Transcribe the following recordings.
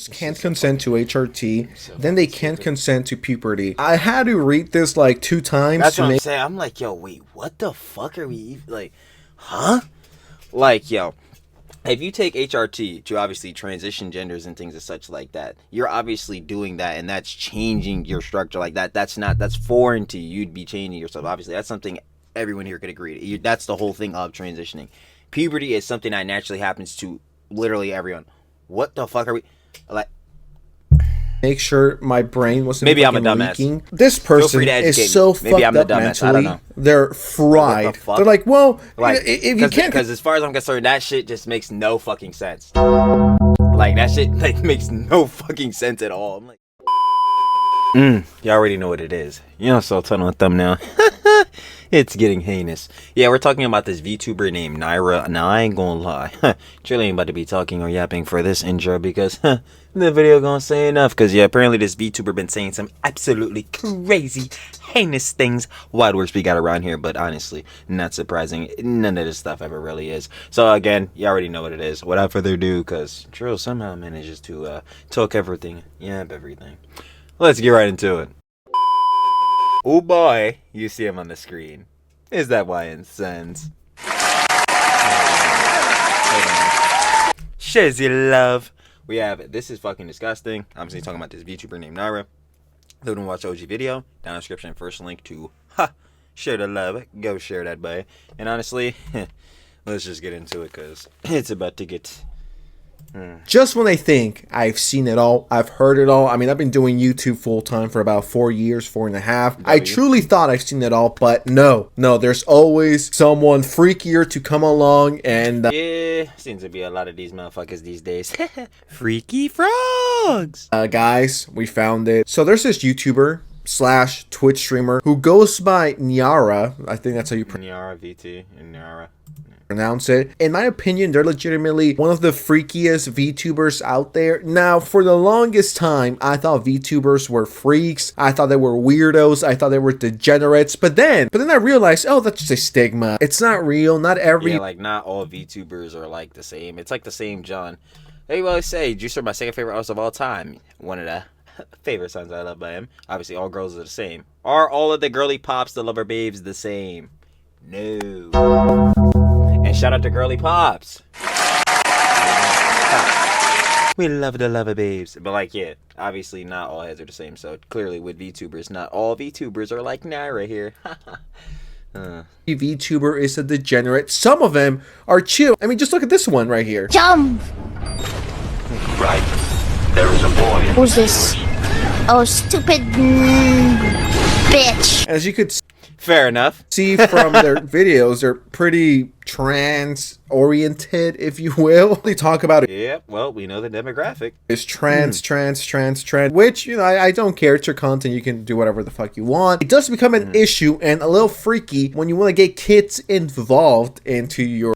Can't consent to HRT, then they can't consent to puberty. I had to read this like 2 times. That's what I'm saying. I'm like, yo, wait, what the fuck are we like? Huh? Like, yo, if you take HRT to obviously transition genders and things as such like that, you're obviously doing that, and that's changing your structure like that. That's foreign to you. You'd be changing yourself. Obviously, that's something everyone here could agree to. That's the whole thing of transitioning. Puberty is something that naturally happens to literally everyone. What the fuck are we like? Make sure my brain wasn't maybe I'm a dumbass. Leaking. This person is so fucked up mentally. I don't know. They're fried. They're like, well, like, if you can't, because as far as I'm concerned, that shit just makes no fucking sense. Like that shit like makes no fucking sense at all. I'm like, you already know what it is. You know, so turn on thumbnail. It's getting heinous. Yeah, we're talking about this VTuber named Nyara. Now, I ain't gonna lie. Trill ain't about to be talking or yapping for this intro because the video gonna say enough. Because, yeah, apparently this VTuber been saying some absolutely crazy, heinous things. Wild words we got around here, but honestly, not surprising. None of this stuff ever really is. So, again, you already know what it is. Without further ado, because Trill somehow manages to talk everything. Yap everything. Let's get right into it. Oh boy, you see him on the screen. Is that why in sense? Shares your love. We have, this is fucking disgusting. I'm just talking about this VTuber named Nyara. If you don't watch OG video, down in the description, first link to, share the love. Go share that, boy. And honestly, let's just get into it because it's about to get... Just when I think I've seen it all, I've heard it all. I mean, I've been doing YouTube full time for about 4 years, 4.5. I truly thought I've seen it all, but no, there's always someone freakier to come along and... yeah, seems to be a lot of these motherfuckers these days. Freaky frogs! Guys, we found it. So there's this YouTuber / Twitch streamer who goes by Niara. I think that's how you Niara and Nyara. Pronounce it. In my opinion, they're legitimately one of the freakiest VTubers out there. Now, for the longest time, I thought VTubers were freaks. I thought they were weirdos. I thought they were degenerates. But then I realized, oh, that's just a stigma. It's not real. Not every... yeah, like, not all VTubers are like the same. It's like the same John. They always say, Juicer, my second favorite artist of all time. One of the favorite songs I love by him. Obviously, all girls are the same. Are all of the girly pops, the lover babes, the same? No. And shout out to Girly Pops. We love the lover babes. But like, yeah, obviously not all heads are the same. So clearly with VTubers, not all VTubers are like Nyara here. VTuber is a degenerate. Some of them are chill. I mean, just look at this one right here. Jump! Right. There is a boy. Who's this? Oh, stupid bitch. As you could fair enough. See from their videos, they're pretty trans-oriented, if you will. They talk about it. Yeah, well, we know the demographic. It's trans, which, you know, I don't care. It's your content. You can do whatever the fuck you want. It does become an issue and a little freaky when you want to get kids involved into your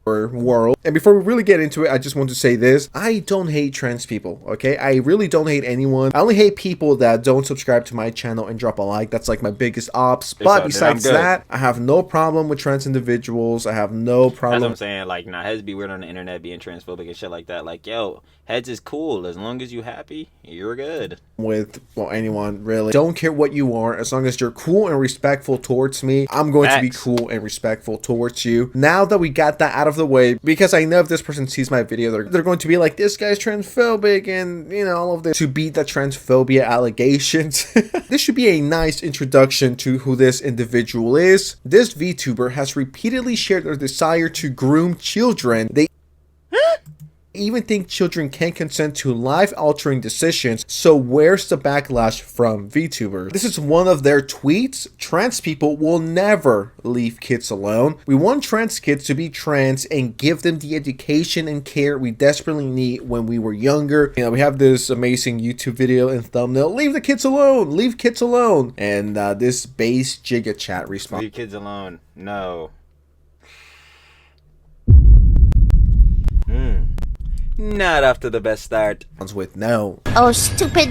world. And before we really get into it, I just want to say this. I don't hate trans people, okay? I really don't hate anyone. I only hate people that don't subscribe to my channel and drop a like. That's like my biggest ops. But besides that, I have no problem with trans individuals. I have no problem. That's what I'm saying. Like, nah, heads be weird on the internet being transphobic and shit like that. Like, yo, heads is cool. As long as you happy, you're good. With, well, anyone, really. Don't care what you are. As long as you're cool and respectful towards me, I'm going to be cool and respectful towards you. Now that we got that out of the way, because I know if this person sees my video, they're going to be like, this guy's transphobic and, you know, all of this to beat the transphobia allegations. This should be a nice introduction to who this individual is. This VTuber has repeatedly shared their desire to groom children. They even think children can consent to life-altering decisions, so where's the backlash from VTubers? This is one of their tweets. Trans people will never leave kids alone. We want trans kids to be trans and give them the education and care we desperately need when we were younger. You know, we have this amazing YouTube video and thumbnail, leave the kids alone, leave kids alone. And this base Giga chat response. Leave kids alone, no. Not after the best start. With no. Oh, stupid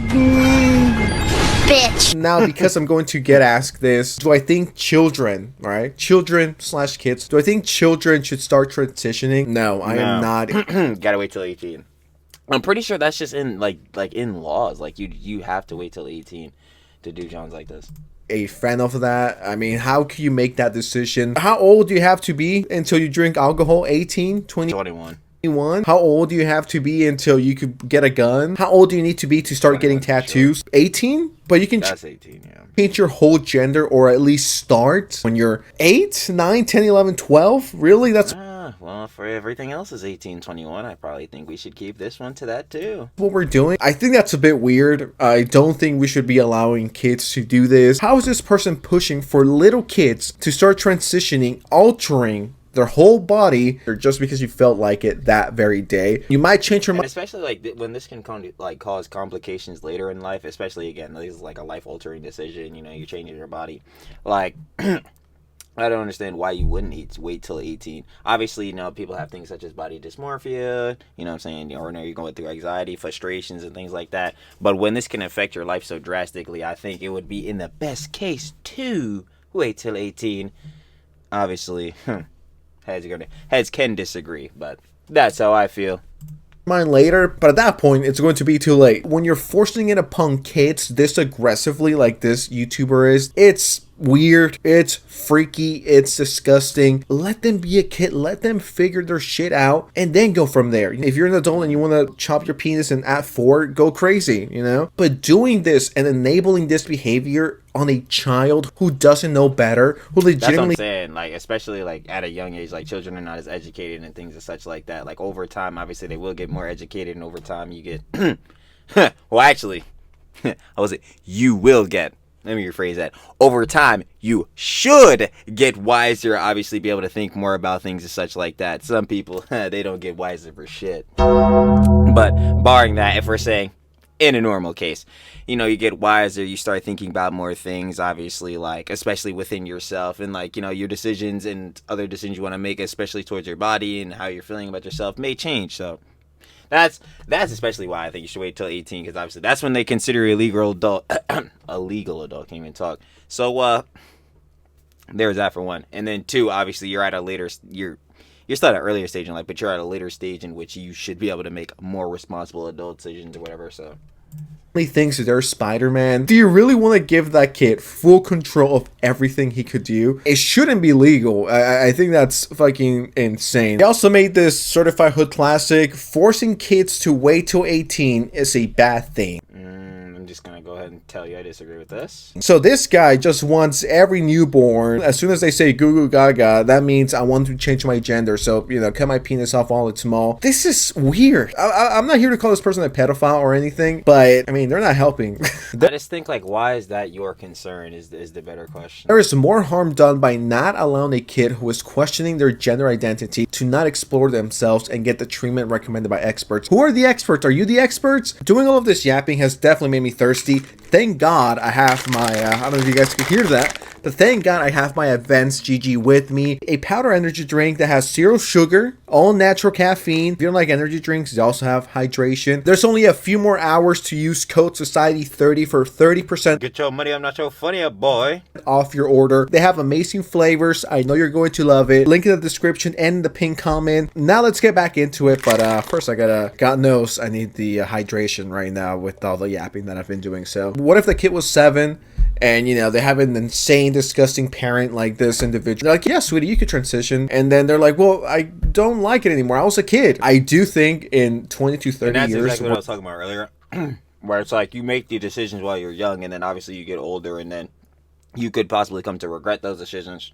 bitch. Now, because I'm going to get asked this, do I think children, right? Children / kids, do I think children should start transitioning? No, I am not. Gotta wait till 18. I'm pretty sure that's just in like in laws. Like you have to wait till 18 to do Johns like this. A fan of that. I mean, how can you make that decision? How old do you have to be until you drink alcohol? 18, 20? 21. How old do you have to be until you could get a gun? How old do you need to be to start getting tattoos? Sure. 18? But you can that's 18, yeah. Change your whole gender, or at least start when you're 8, 9, 10, 11, 12? Really? That's well, for everything else is 18, 21. I probably think we should keep this one to that too. What we're doing. I think that's a bit weird. I don't think we should be allowing kids to do this. How is this person pushing for little kids to start transitioning, altering their whole body, or just because you felt like it that very day? You might change your mind. Especially like when this can cause complications later in life, especially again, this is like a life-altering decision, you know, you're changing your body. Like, I don't understand why you wouldn't wait till 18. Obviously, you know, people have things such as body dysmorphia, you know what I'm saying, or you're going through anxiety, frustrations, and things like that. But when this can affect your life so drastically, I think it would be in the best case to wait till 18. Obviously, heads can disagree, but that's how I feel. Mine later, but at that point it's going to be too late. When you're forcing it upon kids this aggressively like this YouTuber is, it's weird, it's freaky, it's disgusting. Let them be a kid, let them figure their shit out, and then go from there. If you're an adult and you want to chop your penis and at 4, go crazy, you know? But doing this and enabling this behavior on a child who doesn't know better, who legitimately... That's what I'm saying, like, especially like at a young age, like children are not as educated and things and such like that. Like over time, obviously they will get more educated, and over time you get well, actually you will get, let me rephrase that. Over time, you should get wiser, obviously be able to think more about things and such like that. Some people, they don't get wiser for shit. But barring that, if we're saying in a normal case, you know, you get wiser, you start thinking about more things, obviously, like, especially within yourself and, like, you know, your decisions and other decisions you want to make, especially towards your body and how you're feeling about yourself may change. So that's especially why I think you should wait till 18, because obviously that's when they consider a legal adult. A legal adult, can't even talk. So there's that for one. And then 2, obviously you're at a later, you're still at an earlier stage in life, but you're at a later stage in which you should be able to make more responsible adult decisions or whatever. So he thinks they're Spider-Man. Do you really want to give that kid full control of everything he could do? It shouldn't be legal. I think that's fucking insane. He also made this certified hood classic. Forcing kids to wait till 18 is a bad thing. I'm just gonna go ahead and tell you I disagree with this. So this guy just wants every newborn, as soon as they say goo goo gaga, that means I want to change my gender. So, you know, cut my penis off while it's small. This is weird. I'm not here to call this person a pedophile or anything, but I mean, they're not helping. I just think, like, why is that your concern is the better question. There is more harm done by not allowing a kid who is questioning their gender identity to not explore themselves and get the treatment recommended by experts. Who are the experts? Are you the experts? Doing all of this yapping has definitely made me thirsty. Thank God I have my, I don't know if you guys can hear that, but thank God I have my Advanced GG with me. A powder energy drink that has 0 sugar, all natural caffeine. If you don't like energy drinks, they also have hydration. There's only a few more hours to use code Society30 for 30%. Get your money, I'm not your funny boy. Off your order. They have amazing flavors. I know you're going to love it. Link in the description and the pinned comment. Now let's get back into it. But first I gotta, God knows I need the hydration right now with all the yapping that I've been doing. So what if the kid was 7 and, you know, they have an insane, disgusting parent like this individual? They're like, yeah, sweetie, you could transition. And then they're like, well, I don't like it anymore. I was a kid. I do think in 20 to 30 and that's years. Exactly what I was talking about earlier. Where it's like you make the decisions while you're young, and then obviously you get older, and then you could possibly come to regret those decisions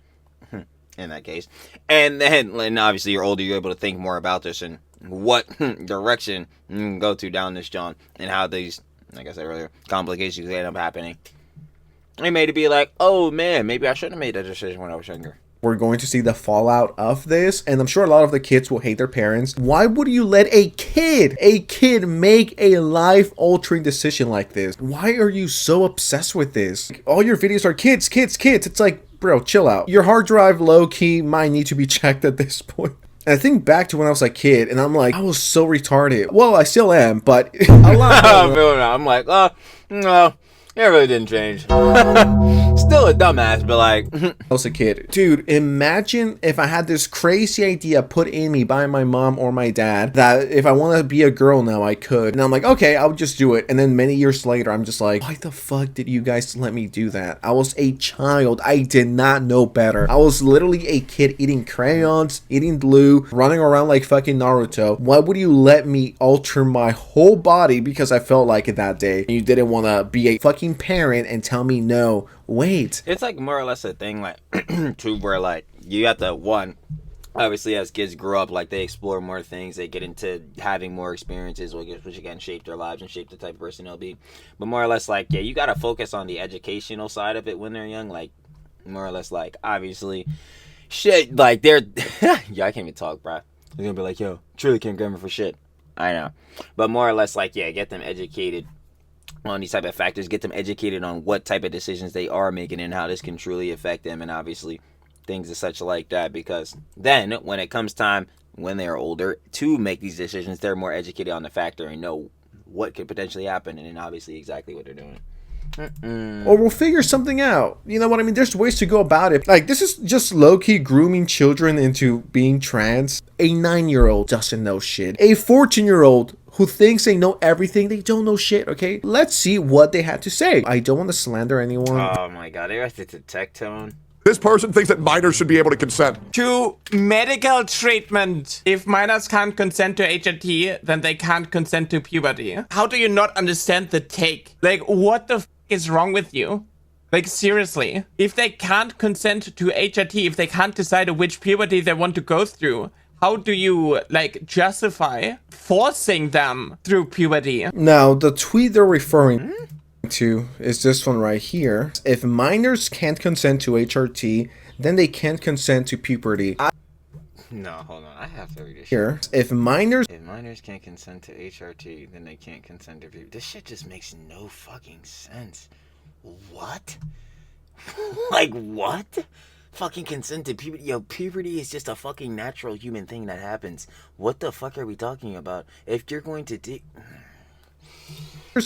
in that case. And then obviously you're older, you're able to think more about this and what direction you can go to down this John, and how these, like I said earlier, complications end up happening. It made it be like, oh man, maybe I shouldn't have made that decision when I was younger. We're going to see the fallout of this, and I'm sure a lot of the kids will hate their parents. Why would you let a kid make a life-altering decision like this? Why are you so obsessed with this? All your videos are kids. It's like, bro, chill out. Your hard drive, low-key, might need to be checked at this point. And I think back to when I was a kid, and I'm like, I was so retarded. Well, I still am, but a lot. I'm like, no. It really didn't change. Still a dumbass, but like... I was a kid. Dude, imagine if I had this crazy idea put in me by my mom or my dad that if I want to be a girl now, I could. And I'm like, okay, I'll just do it. And then many years later, I'm just like, why the fuck did you guys let me do that? I was a child. I did not know better. I was literally a kid eating crayons, eating glue, running around like fucking Naruto. Why would you let me alter my whole body because I felt like it that day? You didn't want to be a fucking parent and tell me no. Wait. It's like more or less a thing like too, where like you have to, one, obviously as kids grow up, like they explore more things, they get into having more experiences, which again shape their lives and shape the type of person they'll be. But more or less like, yeah, you gotta focus on the educational side of it when they're young. Like more or less like obviously shit like they're yeah, I can't even talk, bro. They're gonna be like, yo, truly can't grammar for shit. I know. But more or less like, yeah, get them educated on these type of factors, get them educated on what type of decisions they are making and how this can truly affect them, and obviously things and such like that, because then when it comes time when they are older to make these decisions, they're more educated on the factor and know what could potentially happen, and then obviously exactly what they're doing. Or we'll figure something out. You know what I mean? There's ways to go about it. Like, this is just low-key grooming children into being trans. A 9-year-old doesn't know shit. A 14-year-old who thinks they know everything, they don't know shit, okay? Let's see what they had to say. I don't want to slander anyone. Oh my god, they have to detect tone. This person thinks that minors should be able to consent to medical treatment. If minors can't consent to HRT, then they can't consent to puberty. How do you not understand the take? Like, what the f is wrong with you? Like, seriously. If they can't consent to HRT, if they can't decide which puberty they want to go through, how do you, like, justify forcing them through puberty? Now, the tweet they're referring to is this one right here. If minors can't consent to HRT, then they can't consent to puberty. No, hold on. I have to read this Here, if minors can't consent to HRT, then they can't consent to puberty. This shit just makes no fucking sense. What? Like, what? Fucking consent to puberty? Yo, puberty is just a fucking natural human thing that happens. What the fuck are we talking about? If you're going to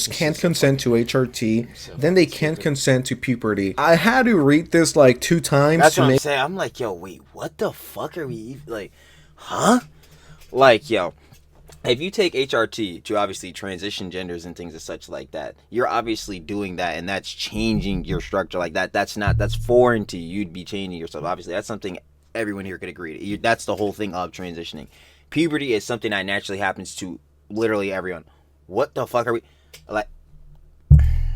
can't consent to HRT, then they can't consent to puberty. I had to read this like 2 times. That's what I'm saying. I'm like, yo, wait, what the fuck are we like? Huh? Like, yo, if you take HRT to obviously transition genders and things as such like that, you're obviously doing that, and that's changing your structure like that. That's foreign to you. You'd be changing yourself. Obviously, that's something everyone here could agree to. That's the whole thing of transitioning. Puberty is something that naturally happens to literally everyone. What the fuck are we like?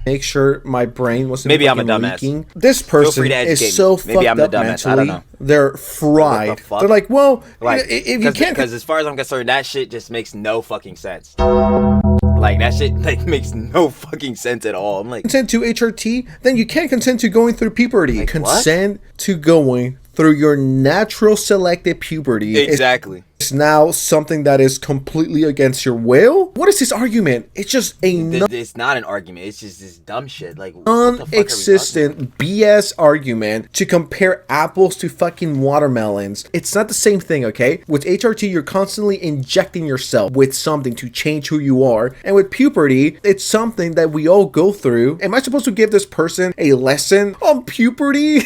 Make sure my brain wasn't maybe I'm a leaking. dumbass. This person is so fucked up mentally. I don't know. They're fried. They're like, well, like, if you can't, because as far as I'm concerned, that shit just makes no fucking sense. Like, that shit like makes no fucking sense at all. I'm like, consent to HRT, then you can't consent to going through puberty. Like, consent to going through your natural selected puberty. Exactly. It's now something that is completely against your will. What is this argument? It's just it's not an argument. It's just this dumb shit. Like, non-existent BS argument to compare apples to fucking watermelons. It's not the same thing, okay? With HRT, you're constantly injecting yourself with something to change who you are. And with puberty, it's something that we all go through. Am I supposed to give this person a lesson on puberty?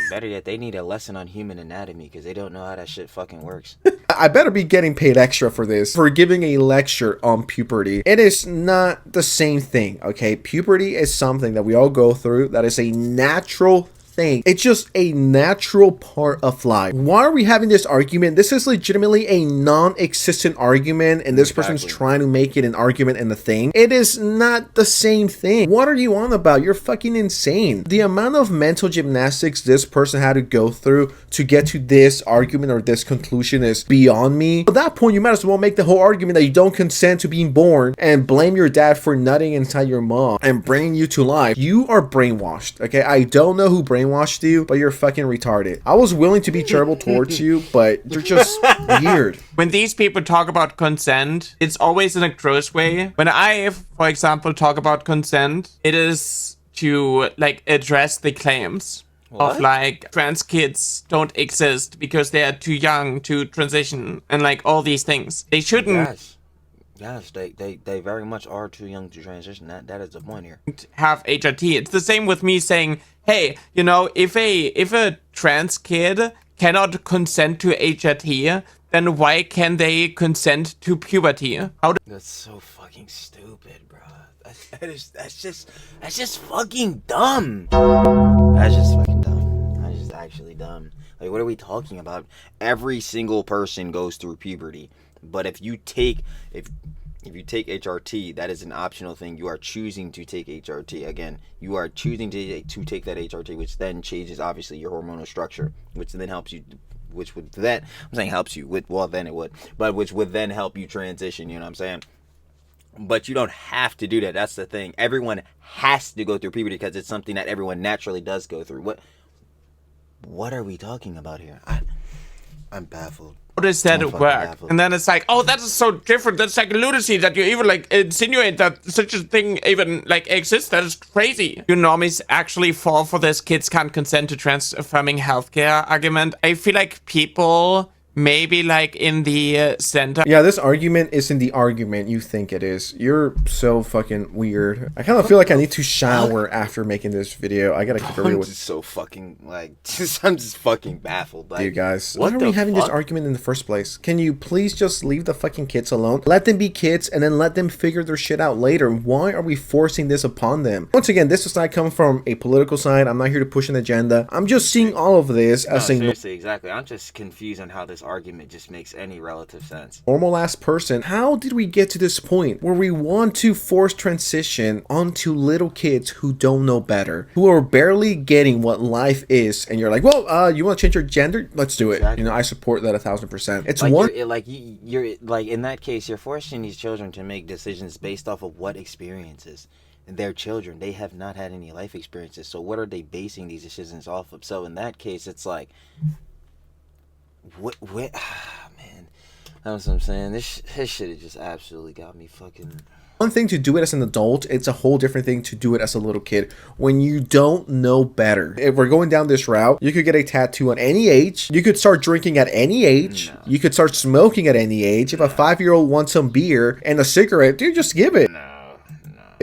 Better yet, they need a lesson on human anatomy because they don't know how that shit fucking works. I better be getting paid extra for this, for giving a lecture on puberty. It is not the same thing, okay? Puberty is something that we all go through. That is a natural thing. It's just a natural part of life. Why are we having this argument? This is legitimately a non-existent argument, and this person's trying to make it an argument and a thing. It is not the same thing. What are you on about? You're fucking insane. The amount of mental gymnastics this person had to go through to get to this argument or this conclusion is beyond me. At that point, you might as well make the whole argument that you don't consent to being born and blame your dad for nutting inside your mom and bringing you to life. You are brainwashed, okay? I don't know who brainwashed you, but you're fucking retarded. I was willing to be charitable towards you, but you're just weird. When these people talk about consent, it's always in a gross way. When I, for example, talk about consent, it is to like address the claims of like trans kids don't exist because they are too young to transition and like all these things. They shouldn't. Yes, they very much are too young to transition. That is the point here. Have HRT. It's the same with me saying, hey, you know, if a trans kid cannot consent to HRT, then why can they consent to puberty? That's so fucking stupid, bro. That's just fucking dumb. That's just fucking dumb. That's just actually dumb. Like, what are we talking about? Every single person goes through puberty, but if you take HRT, that is an optional thing. You are choosing to take HRT. Again, you are choosing to take that HRT, which then changes obviously your hormonal structure, which then helps you. Which would then, I'm saying helps you with, well then it would, but which would then help you transition, you know what I'm saying? But you don't have to do that. That's the thing. Everyone has to go through puberty because it's something that everyone naturally does go through. What are we talking about here? I'm baffled. How does that work? Baffled. And then it's like, oh, that is so different. That's like lunacy that you even like insinuate that such a thing even like exists. That is crazy. You normies actually fall for this kids can't consent to trans-affirming healthcare argument. I feel like people maybe like in the center. Yeah, this argument isn't the argument you think it is. You're so fucking weird. I kind of feel like I need to shower after making this video. I gotta keep it real I'm with just so fucking like, I'm just fucking baffled. Like, you guys, why are we having this argument in the first place? Can you please just leave the fucking kids alone? Let them be kids and then let them figure their shit out later. Why are we forcing this upon them? Once again, this does not come from a political side. I'm not here to push an agenda. I'm just seeing all of this as a seriously, exactly. I'm just confused on how this argument just makes any relative sense. Normal ass person. How did we get to this point where we want to force transition onto little kids who don't know better, who are barely getting what life is, and you're like, well, you want to change your gender? Let's do it. Exactly. You know, I support that 1000%. It's like one you're like, in that case, you're forcing these children to make decisions based off of what experiences. And they're children. They have not had any life experiences. So what are they basing these decisions off of? So in that case, it's like, what man, that's what I'm saying. This shit has just absolutely got me fucking. One thing to do it as an adult, it's a whole different thing to do it as a little kid when you don't know better. If we're going down this route, you could get a tattoo at any age. You could start drinking at any age. No. You could start smoking at any age. If a 5-year-old wants some beer and a cigarette, dude, just give it. No.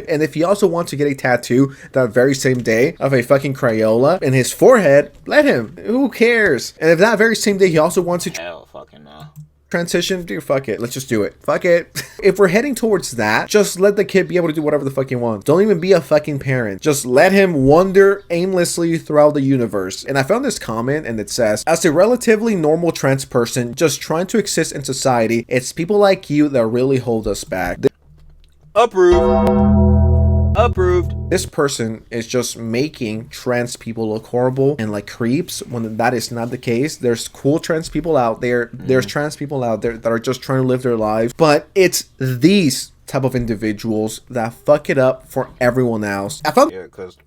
And if he also wants to get a tattoo that very same day of a fucking Crayola in his forehead, let him. Who cares? And if that very same day he also wants to hell fucking no. Transition, dude, fuck it. Let's just do it. Fuck it. If we're heading towards that, just let the kid be able to do whatever the fuck he wants. Don't even be a fucking parent. Just let him wander aimlessly throughout the universe. And I found this comment and it says, as a relatively normal trans person just trying to exist in society, it's people like you that really hold us back. Approved. This person is just making trans people look horrible and like creeps when that is not the case. There's cool trans people out there. There's trans people out there that are just trying to live their lives. But it's these type of individuals that fuck it up for everyone else. I found because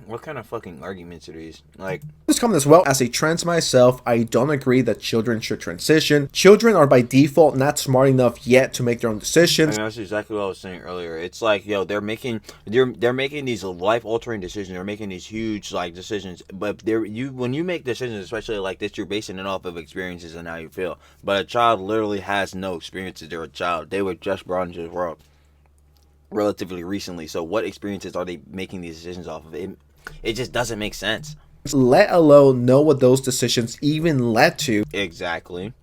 what kind of fucking arguments are these? Like, this comment as well. As a trans myself, I don't agree that children should transition. Children are by default not smart enough yet to make their own decisions. I mean, that's exactly what I was saying earlier. It's like, yo, they're making these life-altering decisions. They're making these huge like decisions. But when you make decisions, especially like this, you're basing it off of experiences and how you feel. But a child literally has no experiences. They're a child. They were just brought into the world relatively recently. So what experiences are they making these decisions off of? It just doesn't make sense. Let alone know what those decisions even led to. Exactly.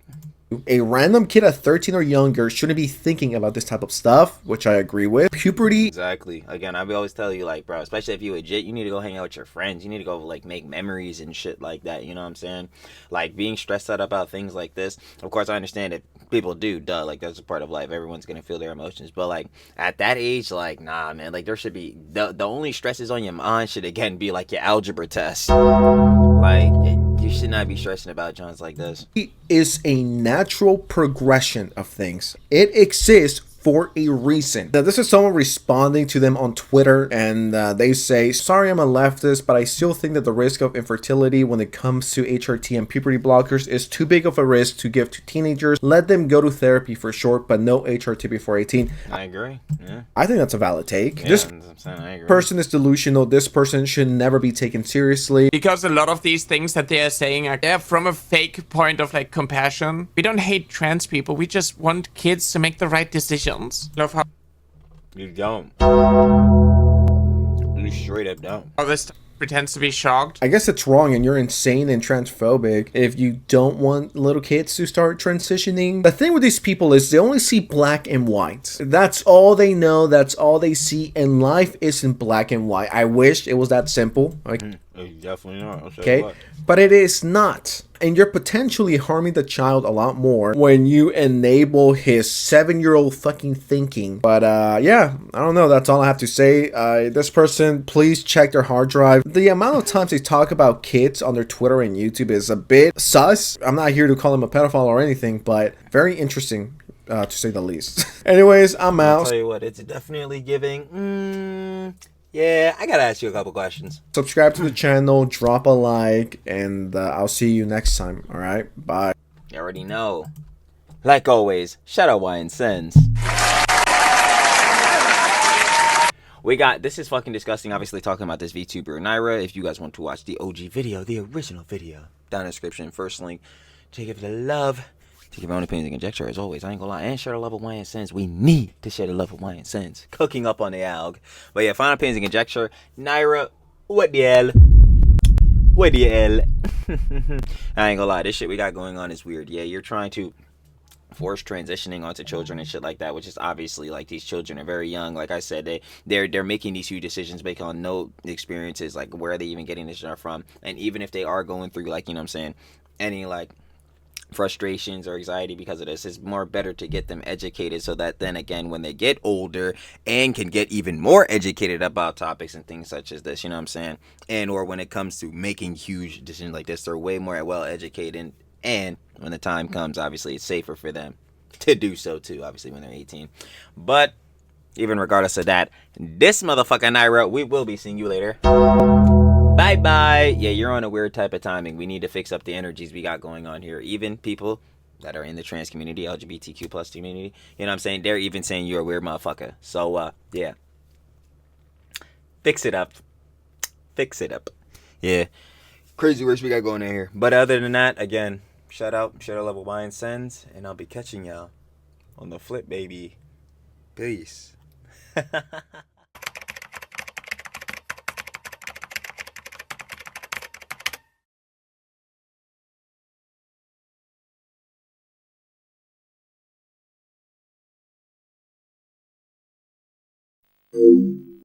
A random kid at 13 or younger shouldn't be thinking about this type of stuff, which I agree with. Puberty. Exactly. Again, I always tell you, like, bro, especially if you legit, you need to go hang out with your friends. You need to go, like, make memories and shit like that. You know what I'm saying? Like, being stressed out about things like this. Of course, I understand that people do, like, that's a part of life. Everyone's gonna feel their emotions. But, like, at that age, like, nah, man. Like, there should be, the only stresses on your mind should, again, be, like, your algebra test. Like, you should not be stressing about Johns like this. It is a natural progression of things. It exists for a reason. Now, this is someone responding to them on Twitter, and they say, sorry I'm a leftist, but I still think that the risk of infertility when it comes to HRT and puberty blockers is too big of a risk to give to teenagers. Let them go to therapy for short, but no HRT before 18. I agree. Yeah. I think that's a valid take. Yeah, This I agree. person is delusional. This person should never be taken seriously. Because a lot of these things that they are saying are from a fake point of like compassion. We don't hate trans people. We just want kids to make the right decision. emotions. Love how You don't. You straight up don't. this pretends to be shocked. I guess it's wrong and you're insane and transphobic if you don't want little kids to start transitioning. The thing with these people is they only see black and white. That's all they know. That's all they see. And life isn't black and white. I wish it was that simple. Like, Definitely not. okay, but it is not. And you're potentially harming the child a lot more when you enable his 7-year-old fucking thinking. But yeah, I don't know. That's all I have to say. This person, please check their hard drive. The amount of times they talk about kids on their Twitter and YouTube is a bit sus. I'm not here to call him a pedophile or anything, but very interesting. To say the least. Anyways, I'm out. I'll tell you what, it's definitely giving. Yeah, I gotta ask you a couple questions. Subscribe to the channel, drop a like, and I'll see you next time. All right, bye. You already know. Like always, shout out Why and Sens. We got, this is fucking disgusting, obviously talking about this VTuber Nyara. If you guys want to watch the OG video, the original video, down in the description, first link, to give it a love. To give my own opinions and conjecture, as always, I ain't gonna lie, and share the love of wine and sense. We need to share the love of wine and sense. Cooking up on the alg. But yeah, final opinions and conjecture. Nyara, what the hell? What the hell? I ain't gonna lie, this shit we got going on is weird. Yeah, you're trying to force transitioning onto children and shit like that, which is obviously, like, these children are very young. Like I said, they're making these huge decisions based on no experiences, like where are they even getting this stuff from. And even if they are going through, like, you know what I'm saying, any like frustrations or anxiety because of this, it's more better to get them educated so that then again when they get older and can get even more educated about topics and things such as this, you know what I'm saying, and or when it comes to making huge decisions like this, they're way more well educated, and when the time comes, obviously it's safer for them to do so too, obviously when they're 18. But even regardless of that, this motherfucker Nyara, we will be seeing you later. Bye bye. Yeah, you're on a weird type of timing. We need to fix up the energies we got going on here. Even people that are in the trans community, LGBTQ plus community, you know what I'm saying, they're even saying you're a weird motherfucker. So yeah, fix it up. Fix it up. Yeah, crazy works we got going on here. But other than that, again, shout out, share the level wine sends, and I'll be catching y'all on the flip, baby. Peace.